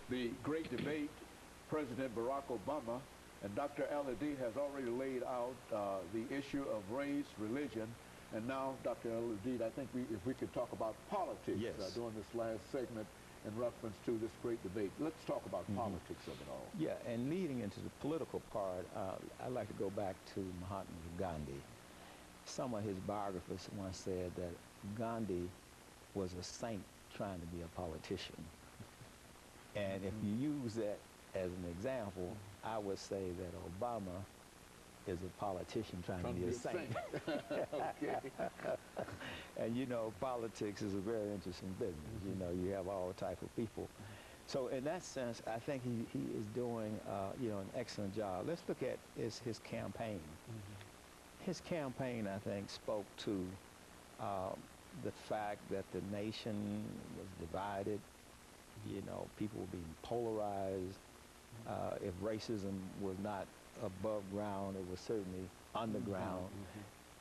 the great debate, President Barack Obama and Dr. AAl-Hadid has already laid out the issue of race, religion, and now, Dr. AAl-Hadid, I think if we could talk about politics during this last segment in reference to this great debate. Let's talk about politics of it all. Yeah, and leading into the political part, I'd like to go back to Mahatma Gandhi. Some of his biographers once said that Gandhi was a saint trying to be a politician. And if you use that as an example, I would say that Obama is a politician trying to be a saint. And you know, politics is a very interesting business. You know, you have all type of people. So in that sense, I think he is doing, you know, an excellent job. Let's look at his campaign. His campaign, I think, spoke to the fact that the nation was divided. You know, people were being polarized. If racism was not above ground, it was certainly underground.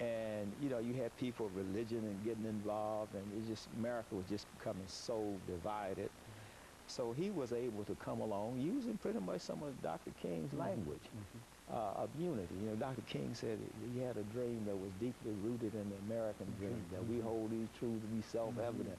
And, you know, you had people of religion and getting involved, and it just, America was just becoming so divided. So he was able to come along using pretty much some of Dr. King's language of unity. You know, Dr. King said he had a dream that was deeply rooted in the American dream, that we hold these truths to be self-evident.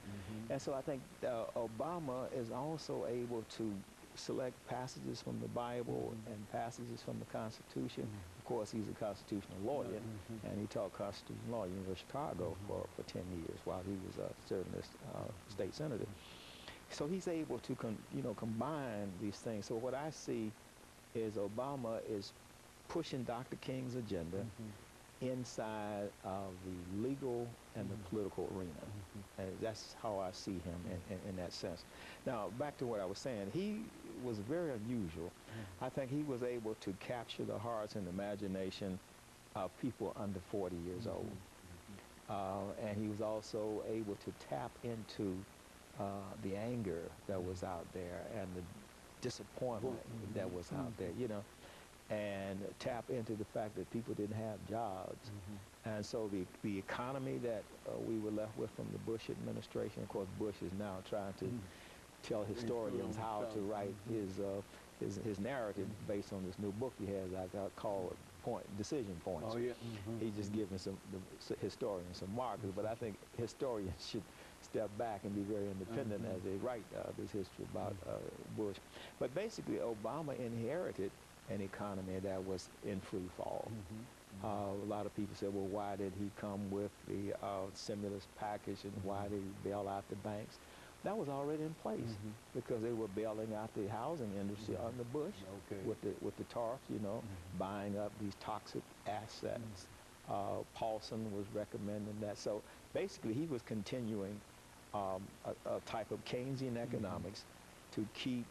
And so I think Obama is also able to select passages from the Bible and passages from the Constitution. Of course, he's a constitutional lawyer, and he taught constitutional law at the University of Chicago for 10 years while he was serving as state senator. So he's able to, you know, combine these things. So what I see is Obama is pushing Dr. King's agenda inside of the legal and the political arena. And that's how I see him in that sense. Now, back to what I was saying, he was very unusual. I think he was able to capture the hearts and imagination of people under 40 years old. And he was also able to tap into the anger that was out there and the disappointment that was out there, you know, and tap into the fact that people didn't have jobs. And so the economy that we were left with from the Bush administration, of course, Bush is now trying to tell historians how to write his narrative based on this new book he has called Decision Points. He's just giving the historians some markers, but I think historians should step back and be very independent as they write this history about Bush. But basically, Obama inherited an economy that was in free fall. A lot of people say, well, why did he come with the stimulus package and why did he bail out the banks? That was already in place because they were bailing out the housing industry under Bush with the TARP, you know, buying up these toxic assets. Paulson was recommending that. So basically, he was continuing a type of Keynesian economics to keep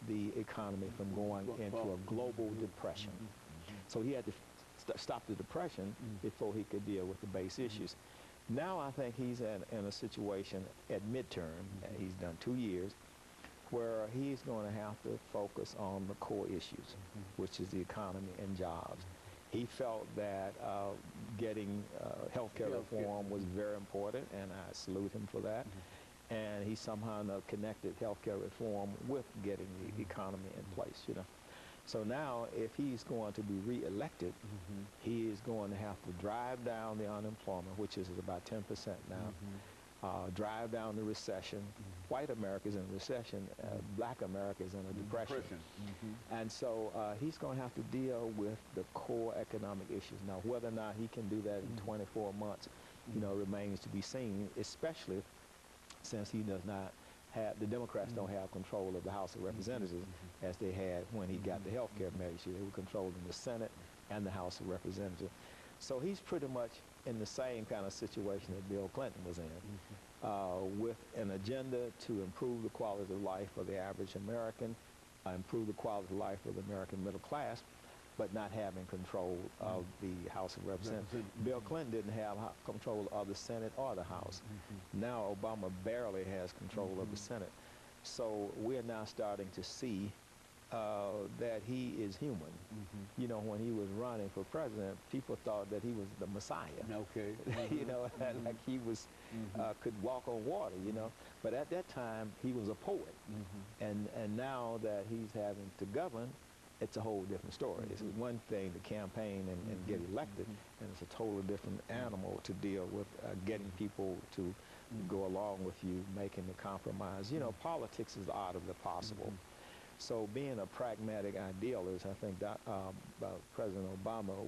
the economy from going into a global depression. So he had to stop the depression before he could deal with the base issues. Now I think he's in a situation at midterm, he's done 2 years, where he's going to have to focus on the core issues, which is the economy and jobs. He felt that getting health care reform was very important, and I salute him for that. And he somehow connected health care reform with getting the economy in place, you know. So now, if he's going to be reelected, he is going to have to drive down the unemployment, which is at about 10% now, drive down the recession. White America is in a recession, black America is in a depression. And so he's going to have to deal with the core economic issues. Now, whether or not he can do that in 24 months, you know, remains to be seen, especially since he does not have, the Democrats don't have control of the House of Representatives as they had when he got the health care measure. They were controlling the Senate and the House of Representatives. So he's pretty much in the same kind of situation that Bill Clinton was in, with an agenda to improve the quality of life of the average American, improve the quality of life of the American middle class, but not having control of the House of Representatives. Bill Clinton didn't have control of the Senate or the House. Now Obama barely has control of the Senate. So we're now starting to see that he is human. You know, when he was running for president, people thought that he was the Messiah. Okay. You know, like he was could walk on water. You know, but at that time he was a poet, and now that he's having to govern, it's a whole different story. It's one thing to campaign and get elected, and it's a totally different animal to deal with getting people to go along with you, making the compromise. You know, politics is the art of the possible. So being a pragmatic idealist, I think that President Obama will